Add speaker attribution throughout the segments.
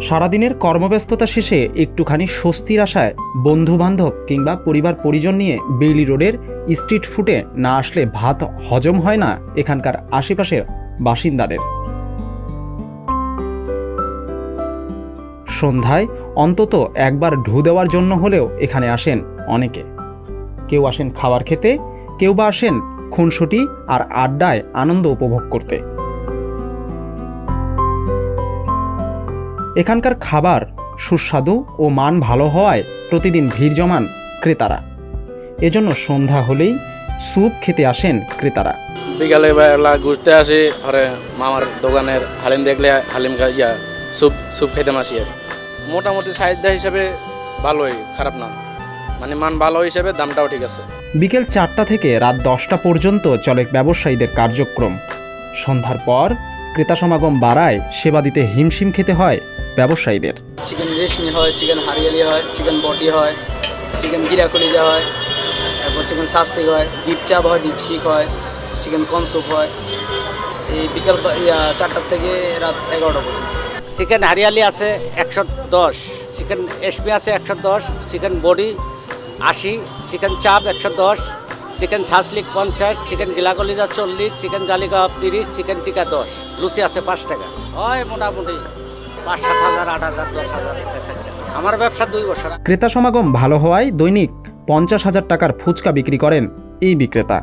Speaker 1: সারাদিনের কর্মব্যস্ততা শেষে একটুখানি স্বস্তির আশায় বন্ধুবান্ধব কিংবা পরিবার পরিজন নিয়ে বেইলি রোডের স্ট্রিট ফুডে না আসলে ভাত হজম হয় না এখানকার আশেপাশের বাসিন্দাদের। সন্ধ্যায় অন্তত একবার ঢু দেওয়ার জন্য হলেও এখানে আসেন অনেকে। কেউ আসেন খাবার খেতে, কেউ বা আসেন খুনসুটি আর আড্ডায় আনন্দ উপভোগ করতে। এখানকার খাবার সুস্বাদু ও মান ভালো হওয়ায় প্রতিদিন ভিড় জমান ক্রেতারা। এজন্য সন্ধ্যা হলেই স্যুপ খেতে আসেন ক্রেতারা।
Speaker 2: বিকালে বেলা ঘুরতে আসি, আরে মামার দোকানের হালিম দেখলে হালিম স্যুপ খেতে আসি। আর মোটামুটি চাহিদা হিসেবে ভালোই, খারাপ না, মানে মান ভালো হিসেবে দামটাও ঠিক আছে।
Speaker 1: বিকেল 4টা থেকে রাত 10টা পর্যন্ত চলে ব্যবসায়ীদের কার্যক্রম। সন্ধ্যার পর ক্রেতা সমাগম বাড়ায় সেবা দিতে হিমশিম খেতে হয় ব্যবসায়ীদের।
Speaker 3: চিকেন রেশমি হয়, চিকেন হারিয়ালি হয়, চিকেন বটি হয়, চিকেন গিরা কলিজা হয়, তারপর চিকেন শাস্তিক হয়, ডিপ চাপ হয়, ডিপ শিক হয়, চিকেন কনসুপ হয়। এই বিকাল 4টা থেকে রাত 11টা পর্যন্ত।
Speaker 4: চিকেন হারিয়ালি আছে 110, চিকেন এসপি আছে 110, চিকেন বডি 80, চিকেন চাপ 110, চিকেন ছাসলিক 50, চিকেন গিলাকলিজা 40, চিকেন জালি কাবাব 30, চিকেন টিকা 10, লুচি আছে 5 টাকা। হয় মোটামুটি 5-7 হাজার, 8 হাজার, 10 হাজার। আমার ব্যবসা 2 বছর।
Speaker 1: ক্রেতা সমাগম ভালো হওয়ায় দৈনিক 50,000 টাকার ফুচকা বিক্রি করেন এই বিক্রেতা।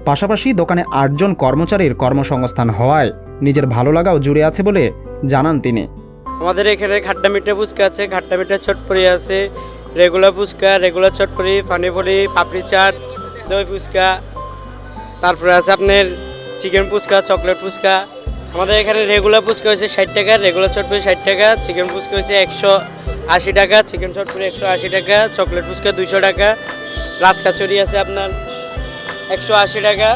Speaker 1: পাশাপাশি দোকানে 8 জন কর্মচারীর কর্মসংস্থান হওয়ায় নিজের ভালো লাগাও জুড়ে আছে বলে জানান তিনি।
Speaker 5: আমাদের এখানে খাট্টা মিঠা ফুচকা আছে, খাট্টা মিঠা চটপড়ি আছে, রেগুলার ফুচকা, রেগুলার চটপড়ি, পানিপুরি, পাপড়ি চাট, দই ফুচকা, তারপরে আছে আপনার চিকেন ফুচকা, চকলেট ফুচকা। আমাদের এখানে রেগুলার ফুচকা হয়েছে 60 টাকা, রেগুলার চটপড়ি 60 টাকা, চিকেন ফুচকা হয়েছে 180 টাকা, চিকেন চটপড়ি 180 টাকা, চকলেট ফুচকা 200 টাকা, রাজ কাচুরি আছে আপনার 180 টাকা,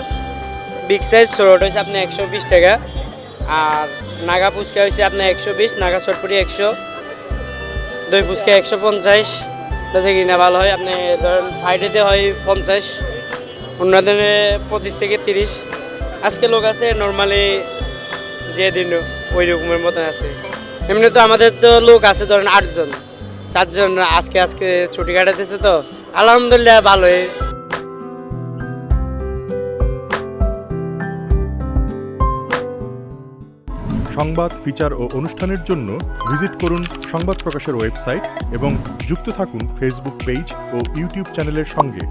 Speaker 5: বিগ সাইজ ছোট হয়েছে আপনার 120 টাকা, আর নাগা ফুচকা হয়েছে আপনার 120, নাগা চটপটি 100, দই ফুচকা 150, যাতে কিনা ভালো হয়। আপনি ধরেন ফ্রাইডেতে হয় 50, অন্য দিনে 25 থেকে 30। আজকে লোক আছে নর্মালি যে দিন ওই রকমের মতো আছে। এমনি তো আমাদের তো লোক আছে ধরেন 8 জন, 4 জন আজকে ছুটি কাটাতেছে, তো আলহামদুলিল্লাহ ভালোই।
Speaker 6: সংবাদ, ফিচার ও অনুষ্ঠানের জন্য ভিজিট করুন সংবাদ প্রকাশের ওয়েবসাইট এবং যুক্ত থাকুন ফেসবুক পেজ ও ইউটিউব চ্যানেলের সঙ্গে।